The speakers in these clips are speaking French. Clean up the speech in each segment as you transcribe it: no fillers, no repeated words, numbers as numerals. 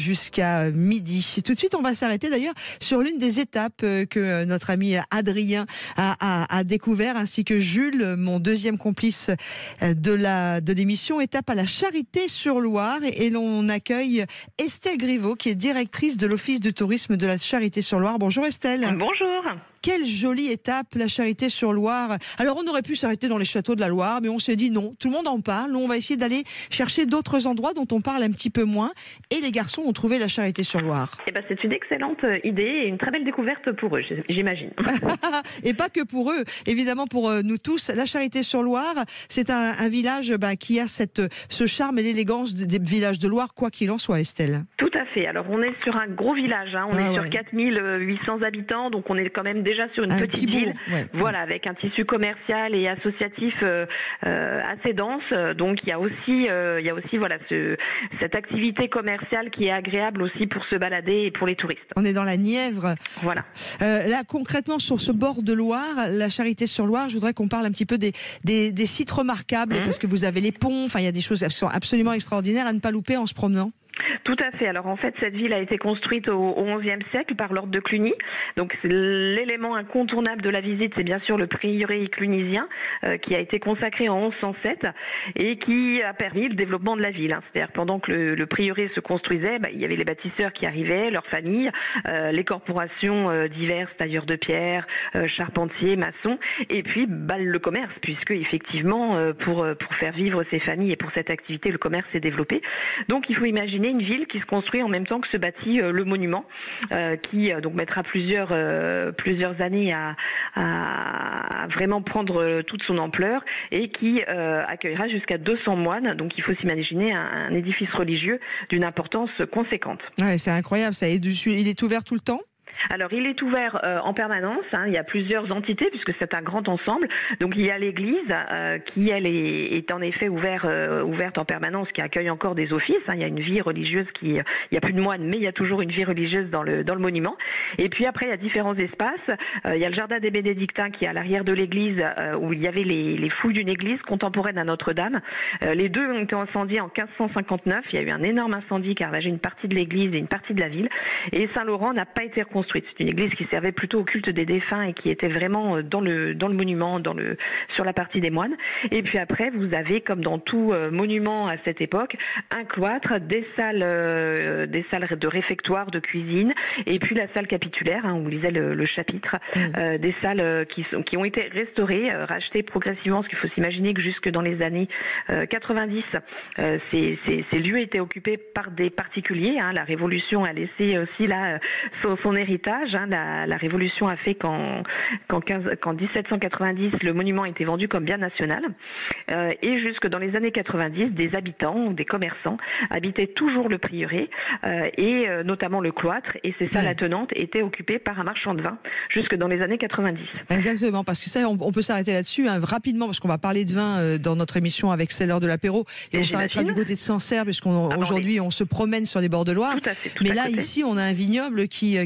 jusqu'à midi. Tout de suite, on va s'arrêter d'ailleurs sur l'une des étapes que notre ami Adrien a découvert, ainsi que Jules, mon deuxième complice de l'émission, étape à la Charité-sur-Loire. Et l'on accueille Estelle Griveau, qui est directrice de l'Office de tourisme de la Charité-sur-Loire. Bonjour Estelle. Bonjour. Quelle jolie étape, la Charité-sur-Loire. Alors, on aurait pu s'arrêter dans les châteaux de la Loire, mais on s'est dit non, tout le monde en parle. Nous, on va essayer d'aller chercher d'autres endroits dont on parle un petit peu moins. Et les garçons ont trouvé la Charité-sur-Loire. Eh ben, c'est une excellente idée et une très belle découverte pour eux, j'imagine. Et pas que pour eux, évidemment pour nous tous. La Charité-sur-Loire, c'est un village qui a ce charme et l'élégance des villages de Loire, quoi qu'il en soit, Estelle. Tout à fait. Alors, on est sur un gros village. On est sur 4800 habitants, donc on est quand même déjà sur une petite ville. Voilà, avec un tissu commercial et associatif assez dense. Donc, il y a aussi voilà, cette activité commerciale qui est agréable aussi pour se balader et pour les touristes. On est dans la Nièvre. Voilà. Là, concrètement, sur ce bord de Loire, la Charité-sur-Loire, je voudrais qu'on parle un petit peu des sites remarquables, parce que vous avez les ponts, il y a des choses qui sont absolument extraordinaires à ne pas louper en se promenant. Tout à fait. Alors en fait, cette ville a été construite au XIe siècle par l'ordre de Cluny. Donc l'élément incontournable de la visite, c'est bien sûr le prieuré clunysien qui a été consacré en 1107 et qui a permis le développement de la ville. C'est-à-dire pendant que le prieuré se construisait, il y avait les bâtisseurs qui arrivaient, leurs familles, les corporations diverses, tailleurs de pierre, charpentiers, maçons, et puis le commerce, puisque effectivement pour faire vivre ces familles et pour cette activité, le commerce s'est développé. Donc il faut imaginer une ville qui se construit en même temps que se bâtit le monument, qui donc mettra plusieurs années à vraiment prendre toute son ampleur et qui accueillera jusqu'à 200 moines. Donc il faut s'imaginer un édifice religieux d'une importance conséquente. Ouais, c'est incroyable ça. Il est ouvert tout le temps ? Alors, il est ouvert en permanence. Il y a plusieurs entités puisque c'est un grand ensemble. Donc, il y a l'église qui, elle, est en effet ouverte en permanence, qui accueille encore des offices. Il y a une vie religieuse il y a plus de moines, mais il y a toujours une vie religieuse dans le monument. Et puis après, il y a différents espaces. Il y a le jardin des Bénédictins qui est à l'arrière de l'église, où il y avait les fouilles d'une église contemporaine à Notre-Dame. Les deux ont été incendiés en 1559. Il y a eu un énorme incendie qui a ravagé une partie de l'église et une partie de la ville. Et Saint-Laurent n'a pas été reconstruite. C'est une église qui servait plutôt au culte des défunts et qui était vraiment dans le monument, sur la partie des moines. Et puis après, vous avez, comme dans tout monument à cette époque, un cloître, des salles de réfectoire, de cuisine, et puis la salle capitulaire, où lisait le chapitre, des salles qui ont été restaurées, rachetées progressivement, parce qu'il faut s'imaginer que jusque dans les années 90, ces lieux étaient occupés par des particuliers. La Révolution a laissé aussi là son héritage. La Révolution a fait qu'en 1790, le monument a été vendu comme bien national. Et jusque dans les années 90, des habitants, des commerçants, habitaient toujours le prieuré et notamment le cloître. Et ces salles attenantes étaient occupées par un marchand de vin jusque dans les années 90. Exactement, parce que ça, on peut s'arrêter là-dessus rapidement, parce qu'on va parler de vin dans notre émission avec C'est l'heure de l'apéro. Et on s'arrêtera du côté de Sancerre, puisqu'aujourd'hui, on se promène sur les bords de Loire. Tout à fait, mais là, ici, on a un vignoble qui a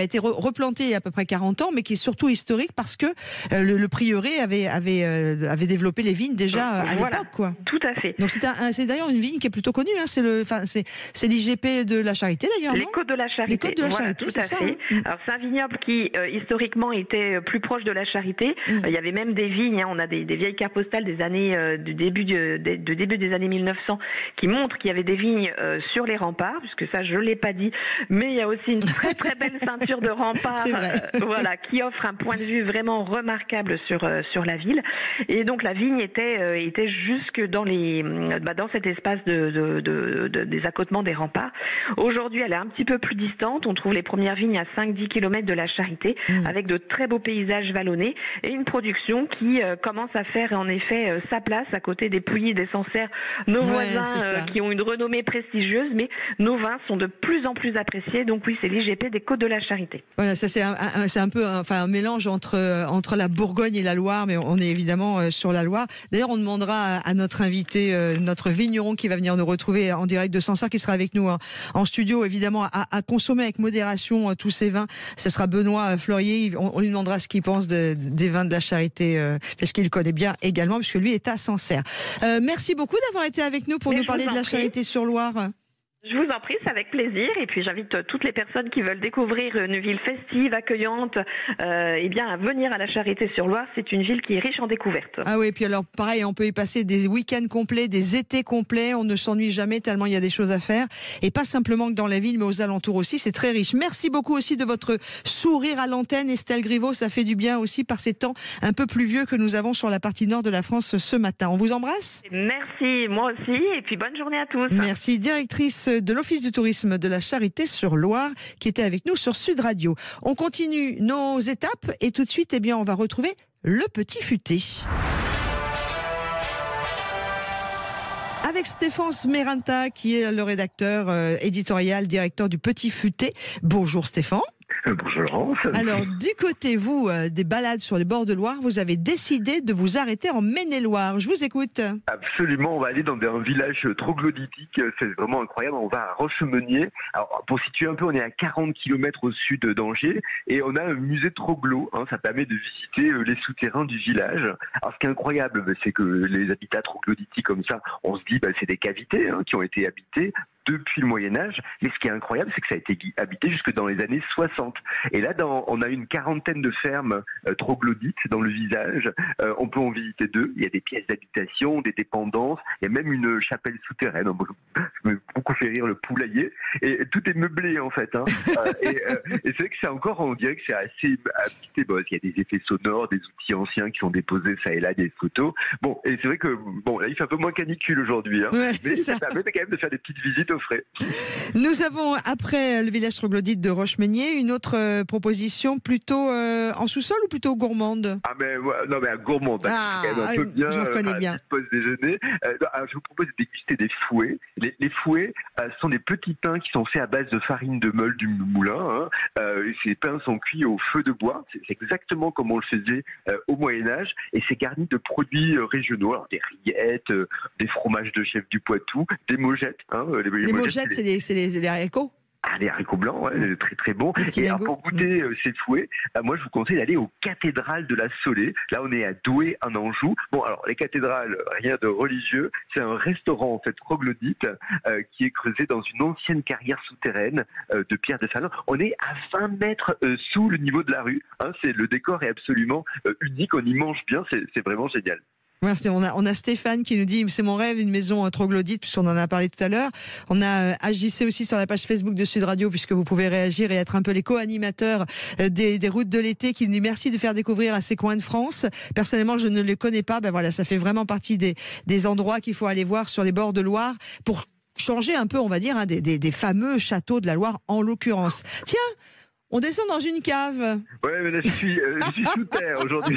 été replanté il y a à peu près 40 ans, mais qui est surtout historique parce que le prieuré avait développé les vignes déjà à l'époque, quoi. Tout à fait. Donc c'est d'ailleurs une vigne qui est plutôt connue. C'est l'IGP de la Charité d'ailleurs. Les Côtes de la Charité. Les Côtes de la Charité, tout à fait. Alors c'est un vignoble qui historiquement était plus proche de la Charité. Il y avait même des vignes. On a des vieilles cartes postales des années du début des années 1900 qui montrent qu'il y avait des vignes sur les remparts, puisque ça je l'ai pas dit, mais il y a aussi une très très belle ceinture de remparts, qui offre un point de vue vraiment remarquable sur la ville. Et donc la vigne était jusque dans cet espace des accotements des remparts. Aujourd'hui, elle est un petit peu plus distante. On trouve les premières vignes à 5-10 km de la Charité, avec de très beaux paysages vallonnés et une production qui commence à faire en effet sa place à côté des Pouilly, des Sancerre, nos voisins qui ont une renommée prestigieuse, mais nos vins sont de plus en plus appréciés. Donc oui, c'est l'IGP des Côtes de la Charité. Voilà, ça c'est un peu un mélange entre la Bourgogne et la Loire, mais on est évidemment sur la Loire. D'ailleurs, on demandera à notre invité, notre vigneron qui va venir nous retrouver en direct de Sancerre, qui sera avec nous en studio, évidemment, à consommer avec modération tous ces vins. Ce sera Benoît Fleurier. On lui demandera ce qu'il pense des vins de la Charité, parce qu'il connaît bien également, puisque lui est à Sancerre. Merci beaucoup d'avoir été avec nous pour nous parler de la Charité-sur-Loire. Je vous en prie, c'est avec plaisir. Et puis j'invite toutes les personnes qui veulent découvrir une ville festive, accueillante, eh bien, à venir à la Charité-sur-Loire. C'est une ville qui est riche en découvertes. Ah oui, et puis alors pareil, on peut y passer des week-ends complets, des étés complets. On ne s'ennuie jamais tellement il y a des choses à faire. Et pas simplement que dans la ville, mais aux alentours aussi. C'est très riche. Merci beaucoup aussi de votre sourire à l'antenne, Estelle Griveau. Ça fait du bien aussi par ces temps un peu pluvieux que nous avons sur la partie nord de la France ce matin. On vous embrasse. Merci, moi aussi. Et puis bonne journée à tous. Merci, directrice de l'Office du tourisme de la Charité-sur-Loire qui était avec nous sur Sud Radio. On continue nos étapes et tout de suite, eh bien, on va retrouver le Petit Futé. Avec Stéphane Smeranta qui est le rédacteur éditorial, directeur du Petit Futé. Bonjour Stéphane. Bonjour Laurence. Alors, du côté, vous, des balades sur les bords de Loire, vous avez décidé de vous arrêter en Maine-et-Loire. Je vous écoute. Absolument, on va aller dans un village troglodytique, c'est vraiment incroyable. On va à Rochemeunier. Alors, pour situer un peu, on est à 40 km au sud d'Angers et on a un musée troglo. Ça permet de visiter les souterrains du village. Alors, ce qui est incroyable, c'est que les habitats troglodytiques comme ça, on se dit, c'est des cavités qui ont été habitées depuis le Moyen-Âge. Mais ce qui est incroyable, c'est que ça a été habité jusque dans les années 60. Et là, on a une quarantaine de fermes troglodytes dans le village. On peut en visiter 2. Il y a des pièces d'habitation, des dépendances. Il y a même une chapelle souterraine. Ça me beaucoup fait rire le poulailler. Et tout est meublé, en fait. Et c'est vrai que c'est encore, on dirait que c'est assez habité. Il y a des effets sonores, des outils anciens qui sont déposés ça et là, des photos. Bon, et c'est vrai que, là, il fait un peu moins canicule aujourd'hui. Ouais, mais ça permet quand même de faire des petites visites au frais. Nous avons, après le village troglodyte de Rochemeunier, une autre proposition plutôt en sous-sol ou plutôt gourmande? Non, mais gourmande. C'est quand même un peu bien. Je vous connais bien. Pause déjeuner. Je vous propose de déguster des fouets. Les fouets sont des petits pains qui sont faits à base de farine de meule du moulin. Ces pains sont cuits au feu de bois. C'est exactement comme on le faisait au Moyen-Âge. Et c'est garni de produits régionaux. Alors, des rillettes, des fromages de chef du Poitou, des mojettes. Les mojettes, c'est les haricots? Les haricots blancs, très très bons. Et alors, pour goûter ces fouets, moi je vous conseille d'aller aux cathédrales de la Saulée. Là on est à Douai en Anjou. Bon alors les cathédrales, rien de religieux, c'est un restaurant en fait troglodyte qui est creusé dans une ancienne carrière souterraine de pierre de Salon. On est à 20 mètres sous le niveau de la rue. Le décor est absolument unique, on y mange bien, c'est vraiment génial. Merci. On a Stéphane qui nous dit c'est mon rêve, une maison troglodyte, puisqu'on en a parlé tout à l'heure. On a AJC aussi sur la page Facebook de Sud Radio, puisque vous pouvez réagir et être un peu les co-animateurs des routes de l'été, qui nous dit merci de faire découvrir à ces coins de France. Personnellement, je ne les connais pas. Ça fait vraiment partie des endroits qu'il faut aller voir sur les bords de Loire pour changer un peu, on va dire, des fameux châteaux de la Loire en l'occurrence. Tiens, on descend dans une cave. Ouais, mais là je suis sous terre aujourd'hui.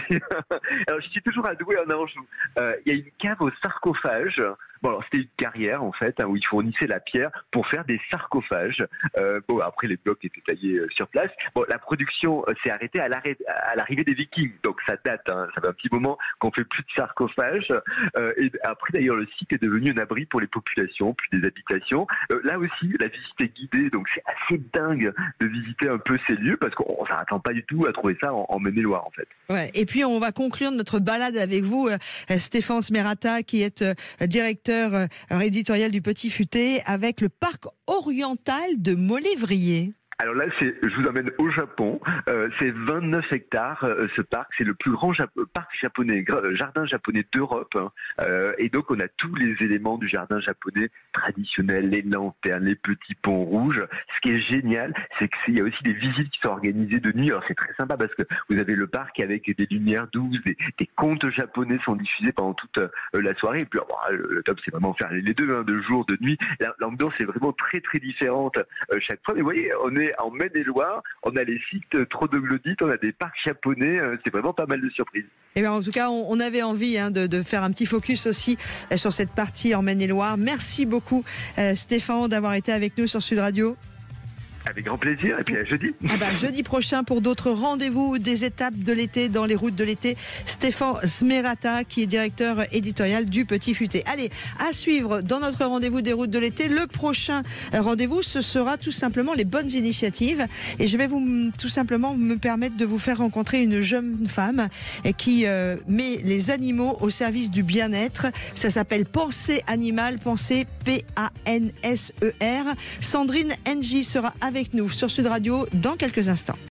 Alors je suis toujours à Douai en Anjou. Il y a une cave au sarcophage. Alors c'était une carrière en fait où ils fournissaient la pierre pour faire des sarcophages. Après les blocs étaient taillés sur place. La production s'est arrêtée à l'arrivée des Vikings, donc ça date. Ça fait un petit moment qu'on fait plus de sarcophages. Et après d'ailleurs le site est devenu un abri pour les populations, puis des habitations. Là aussi la visite est guidée, donc c'est assez dingue de visiter un peu ces lieux parce qu'on s'attend pas du tout à trouver ça en Maine-et-Loire en fait. Ouais. Et puis on va conclure notre balade avec vous, Stéphane Smerata, qui est directeur éditorial du Petit Futé, avec le parc oriental de Molévrier. Alors là, je vous emmène au Japon. C'est 29 hectares, ce parc. C'est le plus grand parc japonais, jardin japonais d'Europe. Et donc, on a tous les éléments du jardin japonais traditionnel, les lanternes, les petits ponts rouges. Ce qui est génial, c'est qu'il y a aussi des visites qui sont organisées de nuit. Alors, c'est très sympa parce que vous avez le parc avec des lumières douces, des contes japonais sont diffusés pendant toute la soirée. Et puis, le top, c'est vraiment faire les deux, de jour, de nuit. L'ambiance est vraiment très, très différente chaque fois. Mais vous voyez, on est en Maine-et-Loire, on a les sites troglodytes, on a des parcs japonais, c'est vraiment pas mal de surprises. Et bien en tout cas, on avait envie de faire un petit focus aussi sur cette partie en Maine-et-Loire. Merci beaucoup Stéphane d'avoir été avec nous sur Sud Radio. Avec grand plaisir, et puis à jeudi. Jeudi prochain pour d'autres rendez-vous des étapes de l'été dans les routes de l'été. Stéphane Smerata qui est directeur éditorial du Petit Futé. Allez, à suivre dans notre rendez-vous des routes de l'été. Le prochain rendez-vous, ce sera tout simplement les bonnes initiatives. Et je vais tout simplement me permettre de vous faire rencontrer une jeune femme qui met les animaux au service du bien-être. Ça s'appelle Pensée Animale, Pensée P-A-N-S-E-R. Sandrine Ng sera avec nous sur Sud Radio dans quelques instants.